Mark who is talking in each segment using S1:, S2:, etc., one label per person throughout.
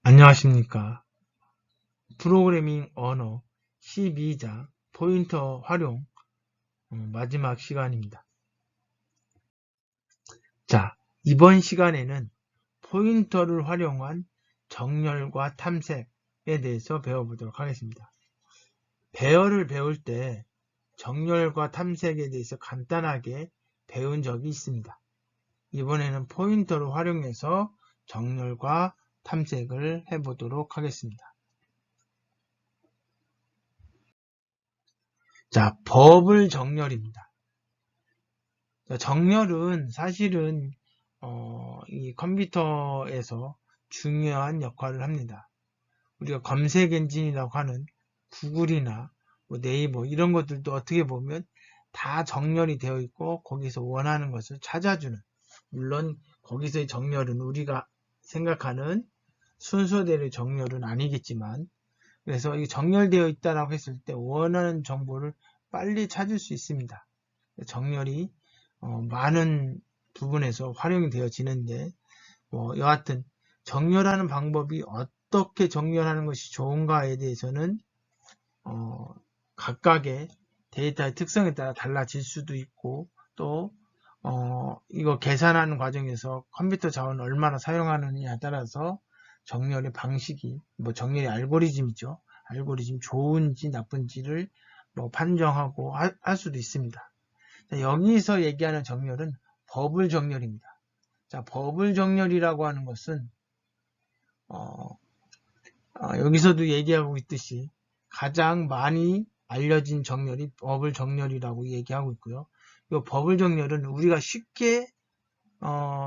S1: 안녕하십니까. 프로그래밍 언어 12장 포인터 활용 마지막 시간입니다. 자, 이번 시간에는 포인터를 활용한 정렬과 탐색에 대해서 배워보도록 하겠습니다. 배열을 배울 때 정렬과 탐색에 대해서 간단하게 배운 적이 있습니다. 이번에는 포인터를 활용해서 정렬과 탐색을 해보도록 하겠습니다. 자, 버블 정렬입니다. 정렬은 사실은 이 컴퓨터에서 중요한 역할을 합니다. 우리가 검색 엔진이라고 하는 구글이나 뭐 네이버 이런 것들도 어떻게 보면 다 정렬이 되어 있고 거기서 원하는 것을 찾아주는, 물론 거기서의 정렬은 우리가 생각하는 순서대로의 정렬은 아니겠지만, 그래서 이 정렬되어 있다라고 했을 때 원하는 정보를 빨리 찾을 수 있습니다. 정렬이 많은 부분에서 활용이 되어지는데, 여하튼 정렬하는 방법이 어떻게 정렬하는 것이 좋은가에 대해서는 각각의 데이터의 특성에 따라 달라질 수도 있고, 또 이거 계산하는 과정에서 컴퓨터 자원을 얼마나 사용하느냐에 따라서 정렬의 방식이, 정렬의 알고리즘이죠. 알고리즘 좋은지 나쁜지를 판정하고 할 수도 있습니다. 여기서 얘기하는 정렬은 버블 정렬입니다. 자, 버블 정렬이라고 하는 것은 여기서도 얘기하고 있듯이 가장 많이 알려진 정렬이 버블 정렬이라고 얘기하고 있고요. 이 버블 정렬은 우리가 쉽게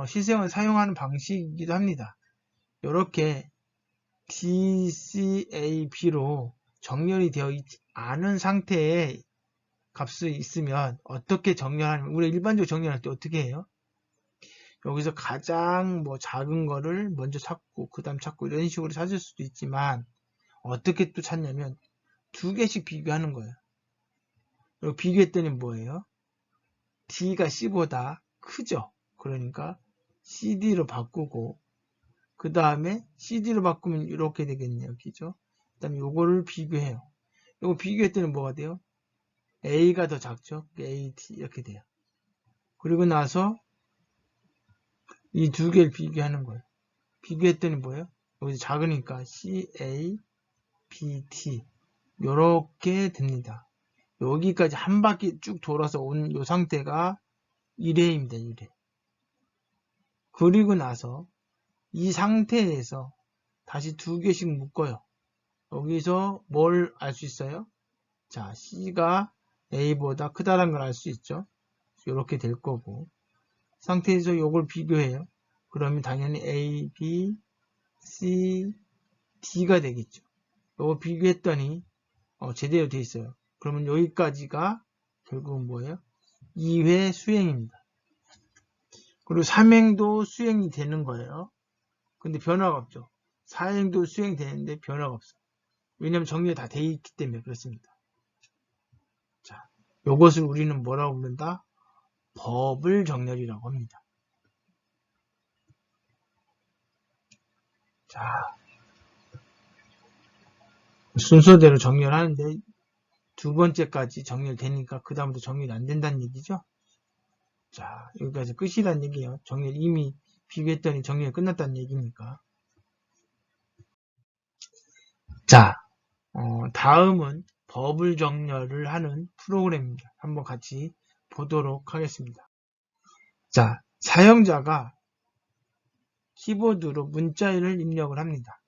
S1: 시스템을 사용하는 방식이기도 합니다. 이렇게 DCAB로 정렬이 되어 있지 않은 상태의 값이 있으면 어떻게 정렬하냐면, 우리가 일반적으로 정렬할 때 어떻게 해요? 여기서 가장 작은 거를 먼저 찾고 그 다음 찾고 이런 식으로 찾을 수도 있지만, 어떻게 또 찾냐면 두 개씩 비교하는 거예요. 그리고 비교했더니 뭐예요? D가 C보다 크죠. 그러니까 CD로 바꾸고, 그 다음에 CD로 바꾸면 이렇게 되겠네요. 그죠? 그 다음에 요거를 비교해요. 요거 비교했더니 뭐가 돼요? A가 더 작죠? AT 이렇게 돼요. 그리고 나서 이 두 개를 비교하는 거예요. 비교했더니 뭐예요? 여기서 작으니까 CA, BT 요렇게 됩니다. 여기까지 한 바퀴 쭉 돌아서 온 이 상태가 1회입니다. 1회. 그리고 나서 이 상태에서 다시 두 개씩 묶어요. 여기서 뭘 알 수 있어요? 자, C가 A보다 크다는 걸 알 수 있죠. 이렇게 될 거고, 상태에서 이걸 비교해요. 그러면 당연히 A, B, C, D가 되겠죠. 이거 비교했더니 제대로 돼 있어요. 그러면 여기까지가 결국은 뭐예요? 2회 수행입니다. 그리고 3행도 수행이 되는 거예요. 근데 변화가 없죠. 4행도 수행이 되는데 변화가 없어요. 왜냐면 정리가 다 돼 있기 때문에 그렇습니다. 자, 이것을 우리는 뭐라고 부른다? 버블 정렬이라고 합니다. 자, 순서대로 정렬하는데 두 번째까지 정렬되니까 그 다음부터 정렬이 안 된다는 얘기죠. 자, 여기까지 끝이란 얘기예요. 정렬 이미 비교했더니 정렬이 끝났다는 얘기니까. 자, 다음은 버블 정렬을 하는 프로그램입니다. 한번 같이 보도록 하겠습니다. 자, 사용자가 키보드로 문자를 입력을 합니다.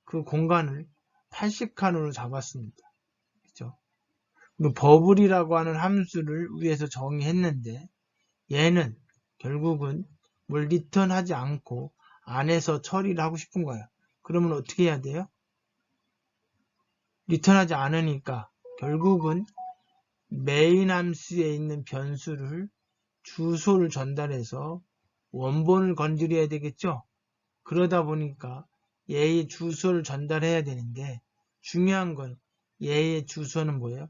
S1: 그 공간을 80칸으로 잡았습니다. 그죠? 버블이라고 하는 함수를 위에서 정의했는데, 얘는 결국은 뭘 리턴하지 않고 안에서 처리를 하고 싶은 거예요. 그러면 어떻게 해야 돼요? 리턴하지 않으니까 결국은 메인 함수에 있는 변수를 주소를 전달해서 원본을 건드려야 되겠죠? 그러다 보니까 얘의 주소를 전달해야 되는데, 중요한 건 얘의 주소는 뭐예요?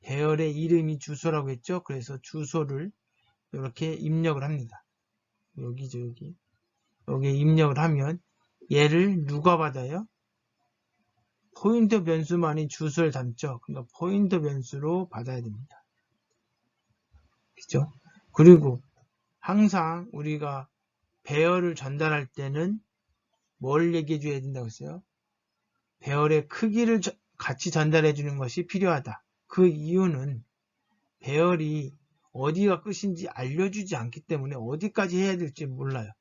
S1: 배열의 이름이 주소라고 했죠? 그래서 주소를 이렇게 입력을 합니다. 여기죠, 여기. 여기에 입력을 하면 얘를 누가 받아요? 포인터 변수만이 주소를 담죠. 그러니까 포인터 변수로 받아야 됩니다. 그죠? 그리고 항상 우리가 배열을 전달할 때는 뭘 얘기해 줘야 된다고 했어요? 배열의 크기를 같이 전달해 주는 것이 필요하다. 그 이유는 배열이 어디가 끝인지 알려주지 않기 때문에 어디까지 해야 될지 몰라요.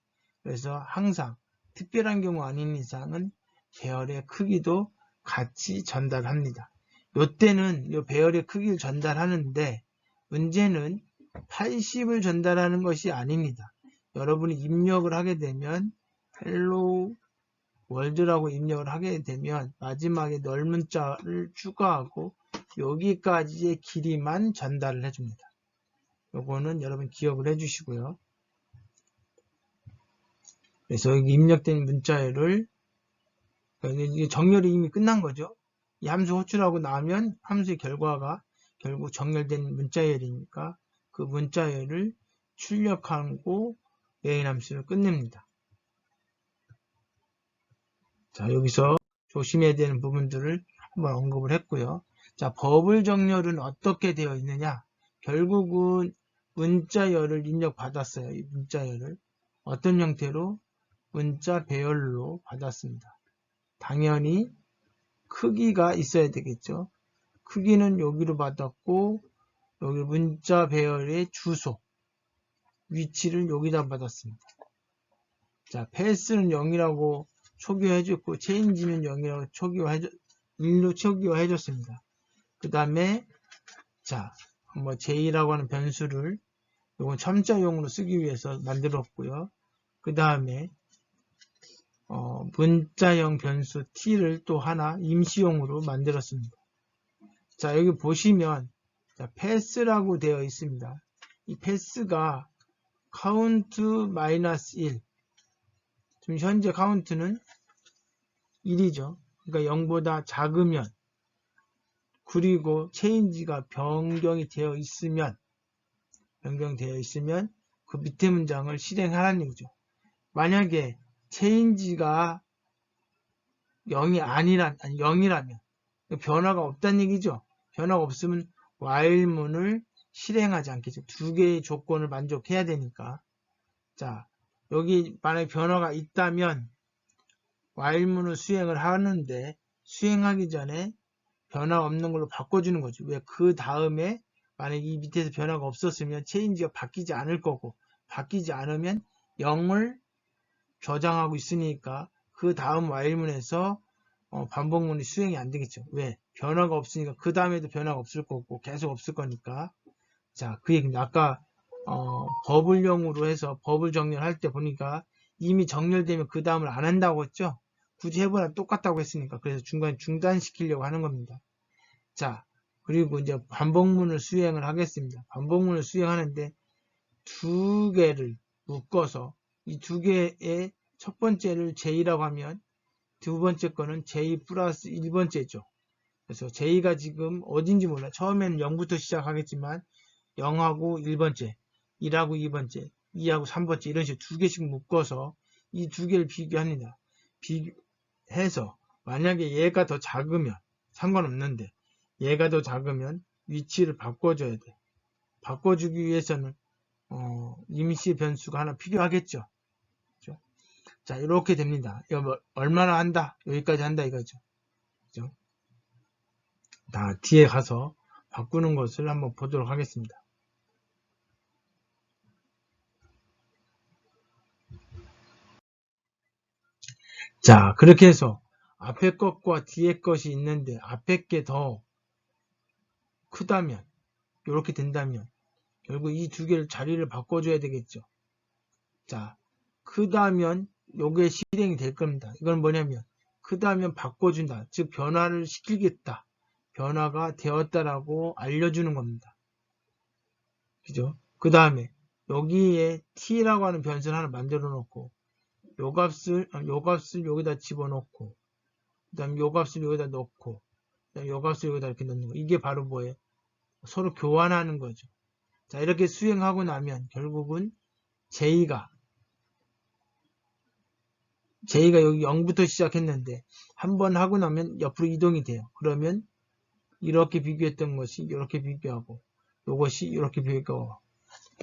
S1: 그래서 항상 특별한 경우 아닌 이상은 배열의 크기도 같이 전달합니다. 이때는 이 배열의 크기를 전달하는데 문제는 80을 전달하는 것이 아닙니다. 여러분이 입력을 하게 되면 헬로 월드라고 입력을 하게 되면 마지막에 넓은 자를 추가하고 여기까지의 길이만 전달을 해줍니다. 요거는 여러분 기억을 해주시고요. 그래서 여기 입력된 문자열을 이게 정렬이 이미 끝난 거죠. 이 함수 호출하고 나면 함수의 결과가 결국 정렬된 문자열이니까 그 문자열을 출력하고 메인 함수를 끝냅니다. 자, 여기서 조심해야 되는 부분들을 한번 언급을 했고요. 자, 버블 정렬은 어떻게 되어 있느냐? 결국은 문자열을 입력받았어요. 이 문자열을. 어떤 형태로? 문자 배열로 받았습니다. 당연히 크기가 있어야 되겠죠. 크기는 여기로 받았고 여기 문자 배열의 주소, 위치를 여기다 받았습니다. 자, 패스는 0이라고 초기화해줬고 체인지는 0이라고 초기화해줬습니다. 그 다음에 자, J라고 하는 변수를 이건 첨자용으로 쓰기 위해서 만들었고요. 그 다음에 문자형 변수 t를 또 하나 임시용으로 만들었습니다. 자, 여기 보시면 자, 패스라고 되어 있습니다. 이 패스가 count -1 지금 현재 카운트는 1이죠. 그러니까 0보다 작으면 그리고 체인지가 변경이 되어 있으면 그 밑에 문장을 실행하라는 얘기죠. 만약에 체인지가 0이라면 변화가 없다는 얘기죠. 변화가 없으면 while문을 실행하지 않겠죠. 두 개의 조건을 만족해야 되니까. 자, 여기 만약에 변화가 있다면 while문을 수행을 하는데 수행하기 전에 변화 없는 걸로 바꿔주는 거죠. 왜? 그 다음에 만약에 이 밑에서 변화가 없었으면 체인지가 바뀌지 않을 거고 바뀌지 않으면 0을 저장하고 있으니까 그 다음 while문에서 반복문이 수행이 안 되겠죠. 왜? 변화가 없으니까 그 다음에도 변화가 없을 거고 계속 없을 거니까. 자, 그 얘기입니다. 아까 버블용으로 해서 버블 정렬할 때 보니까 이미 정렬되면 그 다음을 안 한다고 했죠. 굳이 해보나 똑같다고 했으니까. 그래서 중간에 중단시키려고 하는 겁니다. 자, 그리고 이제 반복문을 수행을 하겠습니다. 반복문을 수행하는데 두 개를 묶어서 이 두 개의 첫 번째를 J라고 하면 두 번째 거는 J 플러스 1번째죠. 그래서 J가 지금 어딘지 몰라. 처음에는 0부터 시작하겠지만 0하고 1번째, 1하고 2번째, 2하고 3번째 이런 식으로 두 개씩 묶어서 이 두 개를 비교합니다. 비교해서 만약에 얘가 더 작으면 상관없는데 얘가 더 작으면 위치를 바꿔줘야 돼. 바꿔주기 위해서는 임시 변수가 하나 필요하겠죠. 그렇죠? 자, 이렇게 됩니다. 이거 뭐 얼마나 한다? 여기까지 한다 이거죠. 그렇죠? 다 뒤에 가서 바꾸는 것을 한번 보도록 하겠습니다. 자, 그렇게 해서 앞에 것과 뒤에 것이 있는데 앞에 게 더 크다면 이렇게 된다면 결국 이 두 개를 자리를 바꿔줘야 되겠죠. 자, 크다면 요게 실행이 될 겁니다. 이건 뭐냐면 크다면 바꿔준다. 즉 변화를 시키겠다. 변화가 되었다라고 알려주는 겁니다. 그죠? 그 다음에 여기에 t라고 하는 변수를 하나 만들어 놓고 요 값을 여기다 집어넣고 그 다음에 요 값을 여기다 넣고 그 다음에 요 값을 여기다 이렇게 넣는 거. 이게 바로 뭐예요? 서로 교환하는 거죠. 자, 이렇게 수행하고 나면 결국은 J가 J가 여기 0부터 시작했는데 한 번 하고 나면 옆으로 이동이 돼요. 그러면 이렇게 비교했던 것이 이렇게 비교하고 이것이 이렇게 비교하고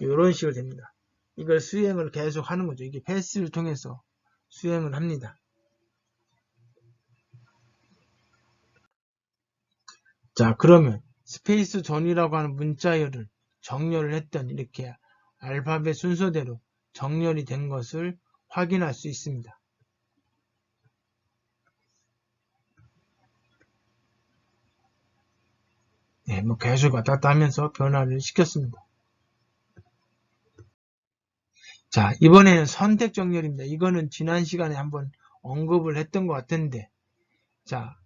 S1: 이런 식으로 됩니다. 이걸 수행을 계속 하는 거죠. 이게 패스를 통해서 수행을 합니다. 자, 그러면 스페이스 존이라고 하는 문자열을 정렬을 했더니 이렇게 알파벳 순서대로 정렬이 된 것을 확인할 수 있습니다. 네, 뭐 계속 왔다 갔다 하면서 변화를 시켰습니다. 자, 이번에는 선택 정렬입니다. 이거는 지난 시간에 한번 언급을 했던 것 같은데, 자,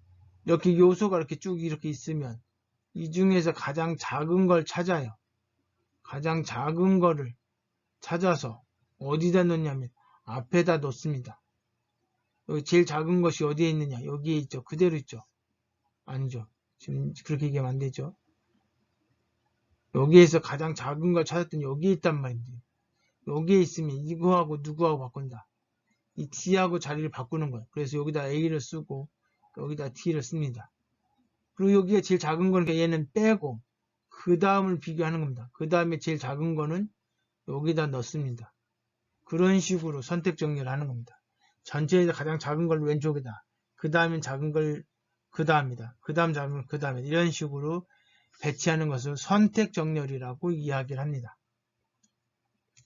S1: 이렇게 요소가 이렇게 쭉 이렇게 있으면 이 중에서 가장 작은 걸 찾아요. 가장 작은 거를 찾아서 어디다 놓냐면 앞에다 놓습니다. 여기 제일 작은 것이 어디에 있느냐? 여기에 있죠. 그대로 있죠. 아니죠. 지금 그렇게 얘기하면 안 되죠. 여기에서 가장 작은 걸 찾았더니 여기에 있단 말이죠. 여기에 있으면 이거하고 누구하고 바꾼다. 이 D하고 자리를 바꾸는 거예요. 그래서 여기다 A를 쓰고 여기다 T를 씁니다. 그리고 여기가 제일 작은 거니까 얘는 빼고 그 다음을 비교하는 겁니다. 그 다음에 제일 작은 거는 여기다 넣습니다. 그런 식으로 선택 정리를 하는 겁니다. 전체에서 가장 작은 걸 왼쪽에다, 그 다음엔 작은 걸 그 다음이다, 그 다음 작은 걸 그 다음에 이런 식으로 배치하는 것을 선택 정렬이라고 이야기를 합니다.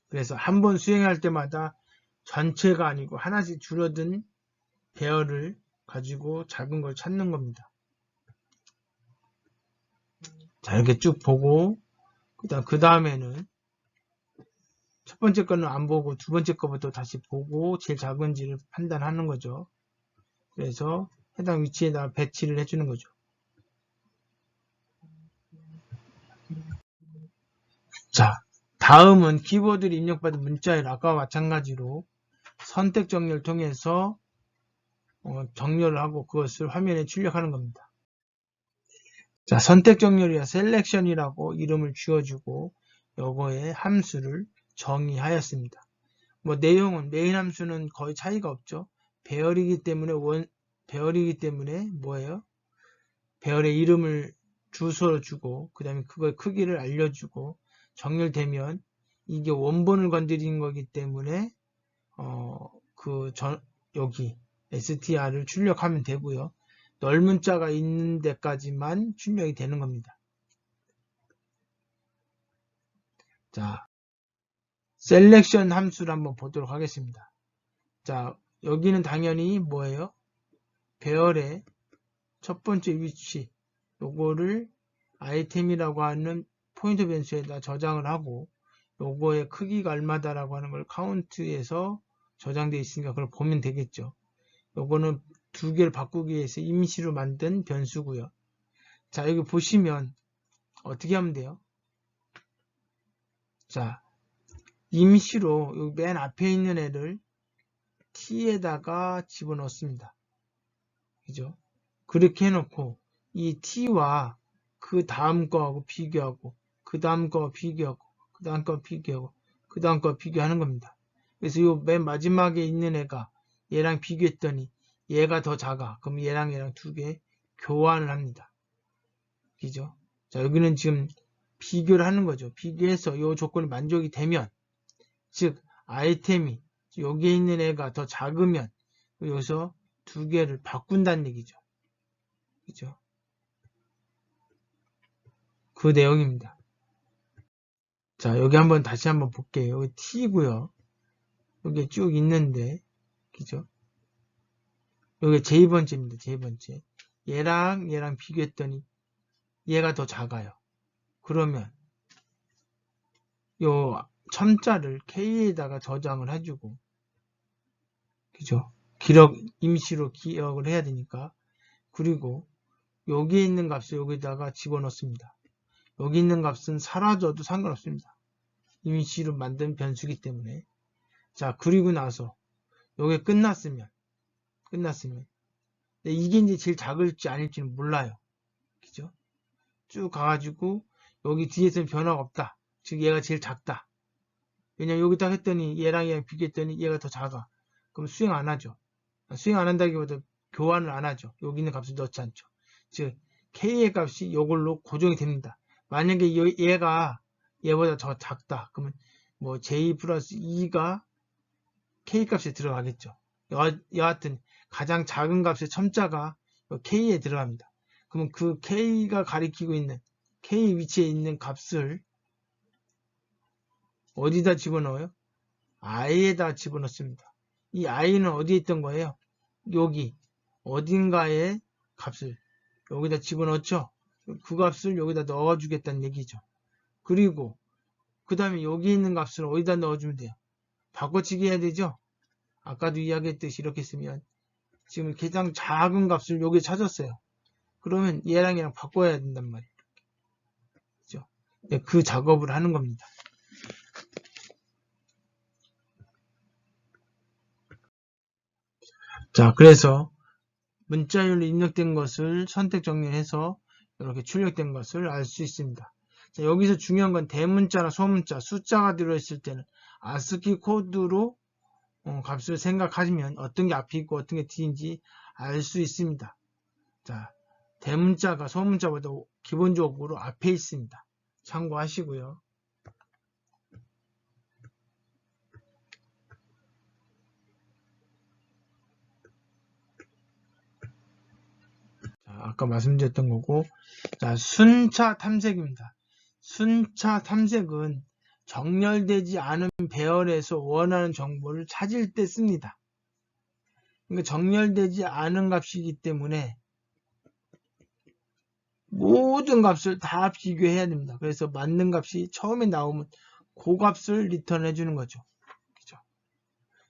S1: 그래서 한번 수행할 때마다 전체가 아니고 하나씩 줄어든 배열을 가지고 작은 걸 찾는 겁니다. 자, 이렇게 쭉 보고 그 다음에는 첫 번째 거는 안 보고 두 번째 거부터 다시 보고 제일 작은지를 판단하는 거죠. 그래서 해당 위치에다 배치를 해주는 거죠. 자, 다음은 키보드를 입력받은 문자열 아까와 마찬가지로 선택 정렬을 통해서 정렬을 하고 그것을 화면에 출력하는 겁니다. 자, 선택 정렬이야 셀렉션이라고 이름을 지어주고 요거에 함수를 정의하였습니다. 뭐 내용은 메인 함수는 거의 차이가 없죠. 배열이기 때문에 뭐예요? 배열의 이름을 주소를 주고 그 다음에 그걸 크기를 알려주고 정렬되면 이게 원본을 건드린 거기 때문에 여기 str를 출력하면 되고요. 넓은 자가 있는 데까지만 출력이 되는 겁니다. 자, 셀렉션 함수를 한번 보도록 하겠습니다. 자, 여기는 당연히 뭐예요? 배열의 첫 번째 위치, 요거를 아이템이라고 하는 포인트 변수에다 저장을 하고 요거의 크기가 얼마다라고 하는 걸 카운트에서 저장되어 있으니까 그걸 보면 되겠죠. 요거는 두 개를 바꾸기 위해서 임시로 만든 변수고요. 자, 여기 보시면 어떻게 하면 돼요? 자, 임시로 여기 맨 앞에 있는 애를 t에다가 집어넣습니다. 그죠? 그렇게 해놓고 이 t와 그 다음 거하고 비교하고 그 다음 거 비교하고 그 다음 거 비교하고 그 다음 거 비교하는 겁니다. 그래서 이 맨 마지막에 있는 애가 얘랑 비교했더니 얘가 더 작아. 그럼 얘랑 두 개 교환을 합니다. 그죠? 자, 여기는 지금 비교를 하는 거죠. 비교해서 이 조건이 만족이 되면, 즉 아이템이 여기에 있는 애가 더 작으면 여기서 두 개를 바꾼다는 얘기죠. 그죠? 그 내용입니다. 자, 여기 다시 한번 볼게요. 여기 t고요. 여기 쭉 있는데, 그죠? 여기 j 번째입니다. j 번째. 얘랑 비교했더니 얘가 더 작아요. 그러면 요 첨자를 k에다가 저장을 해주고, 그죠? 임시로 기억을 해야 되니까. 그리고 여기에 있는 값을 여기다가 집어넣습니다. 여기 있는 값은 사라져도 상관없습니다. 임시로 만든 변수기 때문에. 자, 그리고 나서 요게 끝났으면 이게 이제 제일 작을지 아닐지는 몰라요. 그죠? 쭉 가가지고 여기 뒤에서는 변화가 없다. 즉 얘가 제일 작다. 왜냐면 여기 딱 했더니 얘랑 비교했더니 얘가 더 작아. 그럼 수행 안 하죠. 수행 안 한다기보다 교환을 안 하죠. 여기 있는 값을 넣지 않죠. 즉 k의 값이 이걸로 고정이 됩니다. 만약에 얘가 얘보다 더 작다. 그러면 뭐 j 플러스 2가 k 값에 들어가겠죠. 여하튼 가장 작은 값의 첨자가 k에 들어갑니다. 그러면 그 k가 가리키고 있는 k 위치에 있는 값을 어디다 집어넣어요? i에다 집어넣습니다. 이 i는 어디에 있던 거예요? 여기 어딘가에 값을 여기다 집어넣죠. 그 값을 여기다 넣어주겠다는 얘기죠. 그리고 그 다음에 여기 있는 값을 어디다 넣어주면 돼요? 바꿔치기 해야 되죠. 아까도 이야기했듯이 이렇게 쓰면 지금 가장 작은 값을 여기 찾았어요. 그러면 얘랑 바꿔야 된단 말이에요. 그렇죠? 네, 그 작업을 하는 겁니다. 자, 그래서 문자열로 입력된 것을 선택 정렬해서 이렇게 출력된 것을 알 수 있습니다. 자, 여기서 중요한 건 대문자나 소문자, 숫자가 들어있을 때는 ASCII 코드로 값을 생각하시면 어떤 게 앞이고 어떤 게 뒤인지 알 수 있습니다. 자, 대문자가 소문자보다 기본적으로 앞에 있습니다. 참고하시고요. 자, 아까 말씀드렸던 거고, 자, 순차 탐색입니다. 순차 탐색은 정렬되지 않은 배열에서 원하는 정보를 찾을 때 씁니다. 그러니까 정렬되지 않은 값이기 때문에 모든 값을 다 비교해야 됩니다. 그래서 맞는 값이 처음에 나오면 그 값을 리턴 해주는 거죠. 그죠?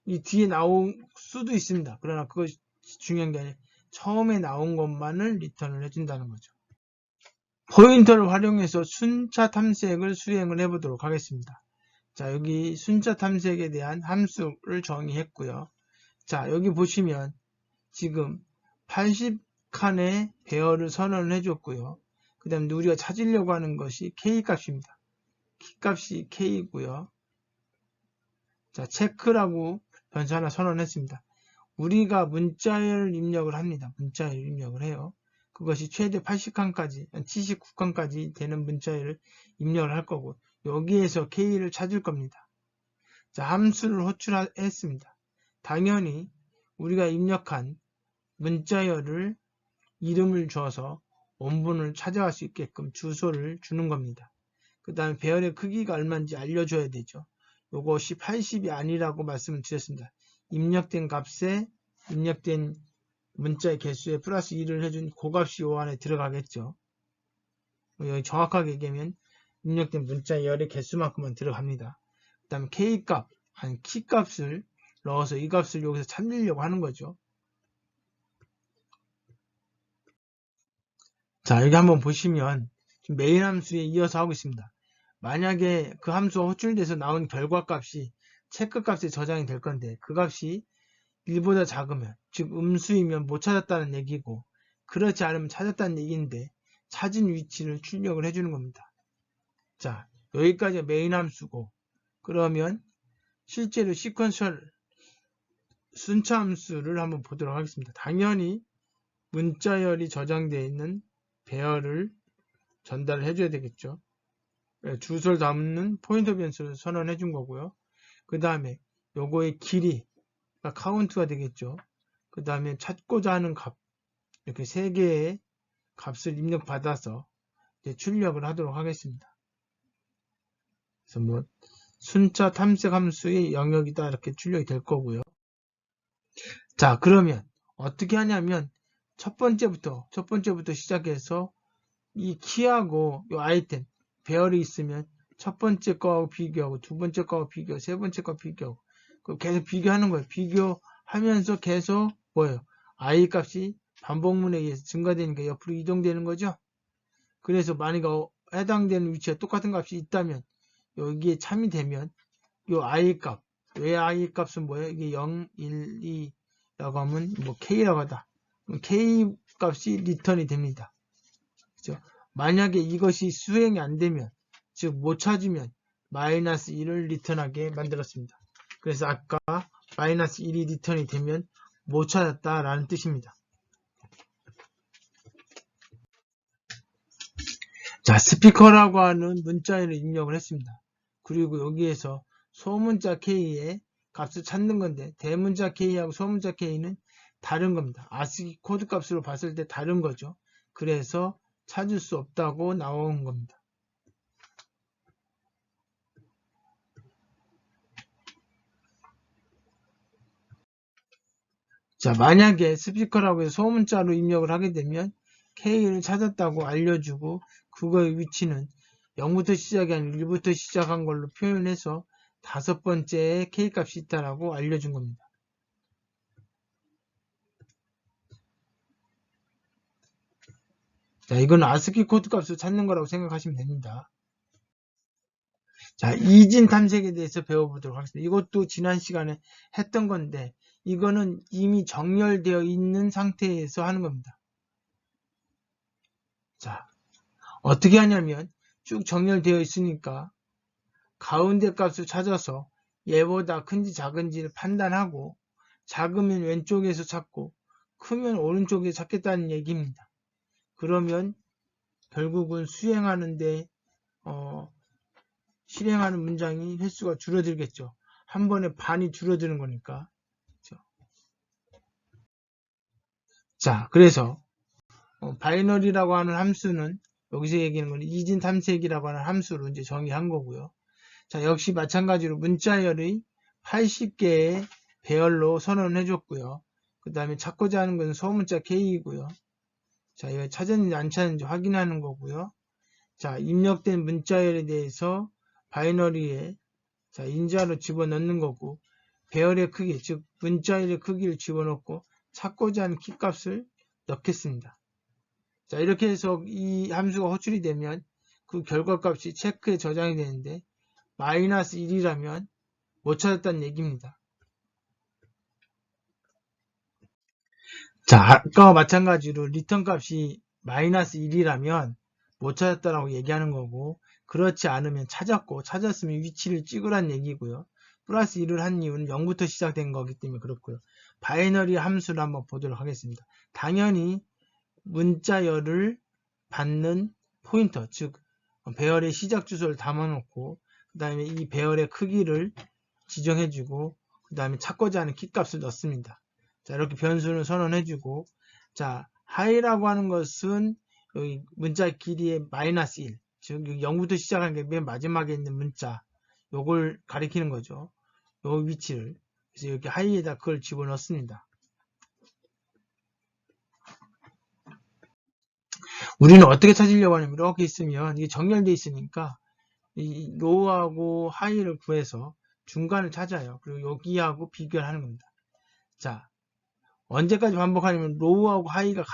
S1: 이 뒤에 나올 수도 있습니다. 그러나 그것이 중요한 게 아니라 처음에 나온 것만을 리턴을 해준다는 거죠. 포인터를 활용해서 순차 탐색을 수행을 해보도록 하겠습니다. 자, 여기 순차 탐색에 대한 함수를 정의했고요. 자, 여기 보시면 지금 80칸의 배열을 선언을 해줬고요. 그 다음에 우리가 찾으려고 하는 것이 K값입니다. 키값이 K이고요. 자, 체크라고 변수 하나 선언했습니다. 우리가 문자열 입력을 합니다. 문자열 입력을 해요. 그것이 최대 80칸까지, 79칸까지 되는 문자열을 입력을 할 거고, 여기에서 K를 찾을 겁니다. 자, 함수를 호출했습니다. 당연히 우리가 입력한 문자열을 이름을 줘서 원본을 찾아갈 수 있게끔 주소를 주는 겁니다. 그 다음에 배열의 크기가 얼마인지 알려줘야 되죠. 이것이 80이 아니라고 말씀을 드렸습니다. 입력된 값에 입력된 문자의 개수에 플러스 1을 해준 그 값이 요 안에 들어가겠죠. 여기 정확하게 얘기하면 입력된 문자열의 개수만큼만 들어갑니다. 그 다음에 K값, 아니 키값을 넣어서 이 값을 여기서 찾으려고 하는 거죠. 자, 여기 한번 보시면 지금 메인 함수에 이어서 하고 있습니다. 만약에 그 함수가 호출돼서 나온 결과값이 체크값에 저장이 될 건데 그 값이 1보다 작으면, 즉 음수이면 못 찾았다는 얘기고, 그렇지 않으면 찾았다는 얘기인데 찾은 위치를 출력을 해주는 겁니다. 자, 여기까지가 메인 함수고, 그러면 실제로 시퀀셜 순차 함수를 한번 보도록 하겠습니다. 당연히 문자열이 저장되어 있는 배열을 전달을 해줘야 되겠죠. 주소를 담는 포인터 변수를 선언해 준 거고요. 그 다음에 요거의 길이가 카운트가 되겠죠. 그 다음에 찾고자 하는 값, 이렇게 세 개의 값을 입력받아서 이제 출력을 하도록 하겠습니다. 그래서 뭐 순차 탐색 함수의 영역이다 이렇게 출력이 될 거고요. 자, 그러면 어떻게 하냐면 첫 번째부터 시작해서 이 키하고 이 아이템 배열이 있으면 첫 번째 거하고 비교하고 두 번째 거하고 비교하고 세 번째 거 비교하고 계속 비교하는 거예요. 비교하면서 계속 뭐예요? i 값이 반복문에 의해서 증가되니까 옆으로 이동되는 거죠. 그래서 만약에 해당되는 위치가 똑같은 값이 있다면 여기에 참이 되면 이 i 값, 왜 i 값은 뭐예요? 이게 0, 1, 2라고 하면 뭐 k라고 하다. k 값이 리턴이 됩니다. 그렇죠? 만약에 이것이 수행이 안 되면, 즉 못 찾으면 마이너스 1을 리턴하게 만들었습니다. 그래서 아까 마이너스 1이 리턴이 되면 못 찾았다라는 뜻입니다. 자, 스피커라고 하는 문자를 입력을 했습니다. 그리고 여기에서 소문자 K의 값을 찾는 건데 대문자 K하고 소문자 K는 다른 겁니다. ASCII 코드 값으로 봤을 때 다른 거죠. 그래서 찾을 수 없다고 나온 겁니다. 자, 만약에 스피커라고 해서 소문자로 입력을 하게 되면 K를 찾았다고 알려주고 그거의 위치는 0부터 시작이 아니라 1부터 시작한 걸로 표현해서 5번째에 K 값이 있다라고 알려준 겁니다. 자, 이건 ASCII 코드 값을 찾는 거라고 생각하시면 됩니다. 자, 이진 탐색에 대해서 배워보도록 하겠습니다. 이것도 지난 시간에 했던 건데 이거는 이미 정렬되어 있는 상태에서 하는 겁니다. 자, 어떻게 하냐면 쭉 정렬되어 있으니까 가운데 값을 찾아서 얘보다 큰지 작은지를 판단하고 작으면 왼쪽에서 찾고 크면 오른쪽에서 찾겠다는 얘기입니다. 그러면 결국은 수행하는데 실행하는 문장이 횟수가 줄어들겠죠. 한 번에 반이 줄어드는 거니까. 그렇죠? 자, 그래서 바이너리라고 하는 함수는 여기서 얘기하는 건 이진 탐색이라고 하는 함수로 이제 정의한 거고요. 자, 역시 마찬가지로 문자열의 80개의 배열로 선언해 줬고요. 그 다음에 찾고자 하는 것은 소문자 K이고요. 자, 이거 찾았는지 안 찾았는지 확인하는 거고요. 자, 입력된 문자열에 대해서 바이너리에 자, 인자로 집어넣는 거고 배열의 크기, 즉 문자열의 크기를 집어넣고 찾고자 하는 키값을 넣겠습니다. 자, 이렇게 해서 이 함수가 호출이 되면 그 결과값이 체크에 저장이 되는데 마이너스 1이라면 못 찾았다는 얘기입니다. 자, 아까와 마찬가지로 리턴 값이 마이너스 1이라면 못 찾았다라고 얘기하는 거고 그렇지 않으면 찾았고 찾았으면 위치를 찍으란 얘기고요. 플러스 1을 한 이유는 0부터 시작된 거기 때문에 그렇고요. 바이너리 함수를 한번 보도록 하겠습니다. 당연히 문자열을 받는 포인터, 즉 배열의 시작 주소를 담아놓고 그 다음에 이 배열의 크기를 지정해주고 그 다음에 찾고자 하는 키값을 넣습니다. 자, 이렇게 변수를 선언해주고 자, 하이라고 하는 것은 여기 문자 길이의 마이너스 1, 즉 0부터 시작하는 게 맨 마지막에 있는 문자 요걸 가리키는 거죠. 요 위치를. 그래서 이렇게 하이에다 그걸 집어넣습니다. 우리는 어떻게 찾으려고 하냐면 이렇게 있으면 이게 정렬되어 있으니까 이 로우하고 하이를 구해서 중간을 찾아요. 그리고 여기하고 비교를 하는 겁니다. 자, 언제까지 반복하냐면 로우하고 하이가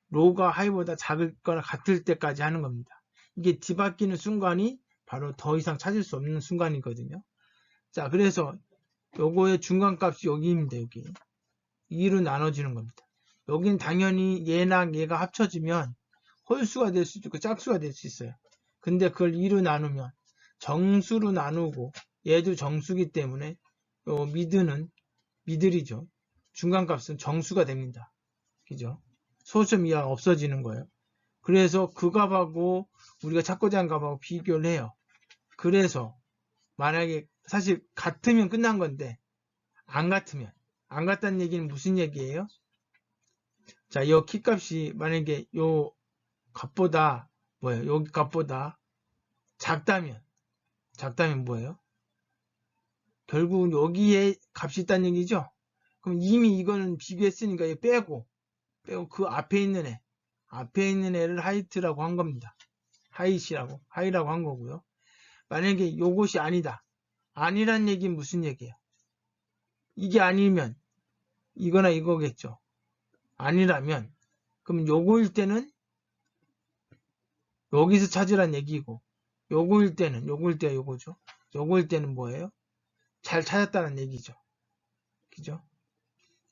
S1: 로우가 하이보다 작거나 같을 때까지 하는 겁니다. 이게 뒤바뀌는 순간이 바로 더 이상 찾을 수 없는 순간이거든요. 자, 그래서 요거의 중간값이 여기입니다. 여기 2로 나눠지는 겁니다. 여긴 당연히 얘랑 얘가 합쳐지면 홀수가 될 수도 있고 짝수가 될 수 있어요. 근데 그걸 2로 나누면 정수로 나누고 얘도 정수기 때문에 요 미들이죠. 중간값은 정수가 됩니다. 그죠? 소수점 이하가 없어지는 거예요. 그래서 그 값하고 우리가 찾고자 하는 값하고 비교를 해요. 그래서 만약에 사실 같으면 끝난 건데 안 같다는 얘기는 무슨 얘기예요? 자, 이 키값이 만약에 요 값보다 여기 값보다 작다면 뭐예요? 결국은 여기에 값이 있다는 얘기죠? 그럼 이미 이거는 비교했으니까 이거 빼고 그 앞에 있는 애를 하이트라고 한 겁니다. 하이라고 한 거고요. 만약에 요것이 아니란 얘기는 무슨 얘기예요? 이게 아니면 이거나 이거겠죠. 아니라면 그럼 요거일 때는 여기서 찾으란 얘기고 요거일 때는 요거죠. 요거일 때는 뭐예요? 잘 찾았다는 얘기죠. 그죠?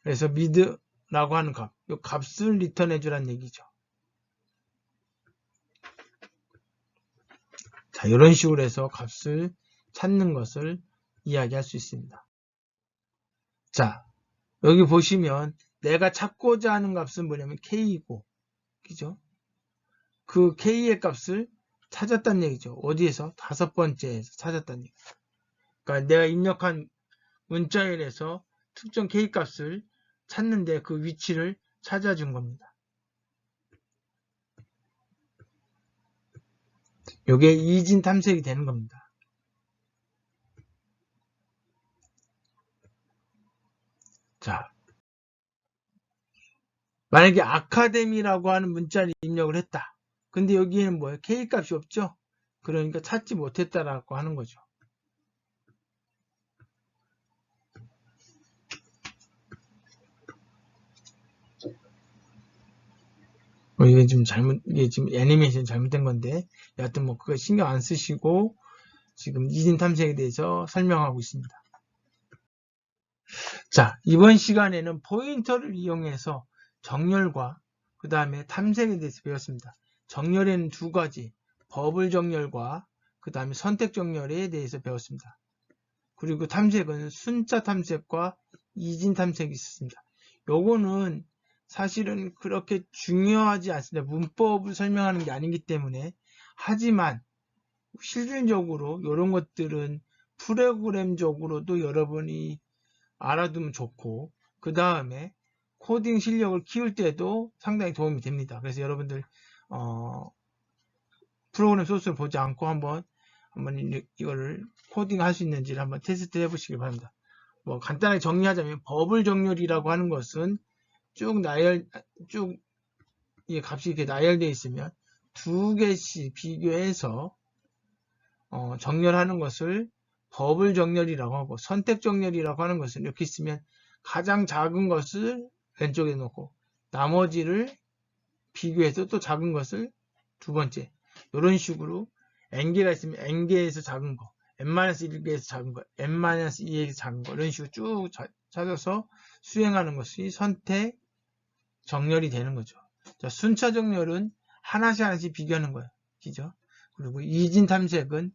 S1: 그래서 미드라고 하는 요 값을 리턴해 주란 얘기죠. 자, 이런 식으로 해서 값을 찾는 것을 이야기할 수 있습니다. 자, 여기 보시면 내가 찾고자 하는 값은 뭐냐면 K이고, 그죠? 그 K의 값을 찾았다는 얘기죠. 어디에서? 5번째에서 찾았다는 얘기죠. 그러니까 내가 입력한 문자열에서 특정 K 값을 찾는데 그 위치를 찾아준 겁니다. 이게 이진 탐색이 되는 겁니다. 자, 만약에 아카데미라고 하는 문자를 입력을 했다. 근데 여기에는 뭐예요? K 값이 없죠? 그러니까 찾지 못했다라고 하는 거죠. 이게 지금 애니메이션 잘못된 건데, 여하튼 뭐 그거 신경 안 쓰시고, 지금 이진 탐색에 대해서 설명하고 있습니다. 자, 이번 시간에는 포인터를 이용해서 정렬과 그 다음에 탐색에 대해서 배웠습니다. 정렬에는 두 가지, 버블 정렬과 그 다음에 선택 정렬에 대해서 배웠습니다. 그리고 탐색은 순자 탐색과 이진 탐색이 있었습니다. 요거는 사실은 그렇게 중요하지 않습니다. 문법을 설명하는 게 아니기 때문에. 하지만 실질적으로 이런 것들은 프로그램적으로도 여러분이 알아두면 좋고, 그 다음에 코딩 실력을 키울 때도 상당히 도움이 됩니다. 그래서 여러분들 프로그램 소스를 보지 않고 한번 이거를 코딩 할 수 있는지를 한번 테스트 해보시기 바랍니다. 뭐 간단하게 정리하자면 버블 정렬이라고 하는 것은 쭉 이 값이 이렇게 나열되어 있으면 두 개씩 비교해서 정렬하는 것을 버블 정렬이라고 하고, 선택 정렬이라고 하는 것은 이렇게 있으면 가장 작은 것을 왼쪽에 놓고 나머지를 비교해서 또 작은 것을 두 번째, 이런 식으로 n개가 있으면 n개에서 작은 거, n-1개에서 작은 거, n-2에서 작은 거, 이런 식으로 쭉 찾아서 수행하는 것이 선택 정렬이 되는 거죠. 자, 순차 정렬은 하나씩 비교하는 거예요. 그죠? 그리고 이진 탐색은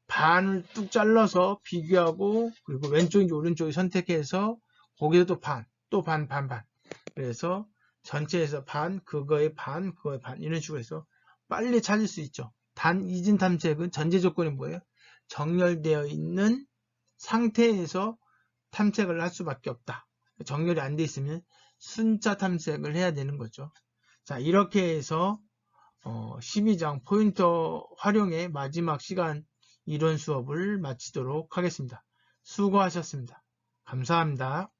S1: 반을 뚝 잘라서 비교하고, 그리고 왼쪽인지 오른쪽이 선택해서 거기서 또 반, 또 반. 그래서 전체에서 반, 그거의 반, 이런 식으로 해서 빨리 찾을 수 있죠. 단 이진 탐색은 전제 조건이 뭐예요? 정렬되어 있는 상태에서 탐색을 할 수밖에 없다. 정렬이 안 돼 있으면 순차 탐색을 해야 되는 거죠. 자, 이렇게 해서 12장 포인터 활용의 마지막 시간 이론 수업을 마치도록 하겠습니다. 수고하셨습니다. 감사합니다.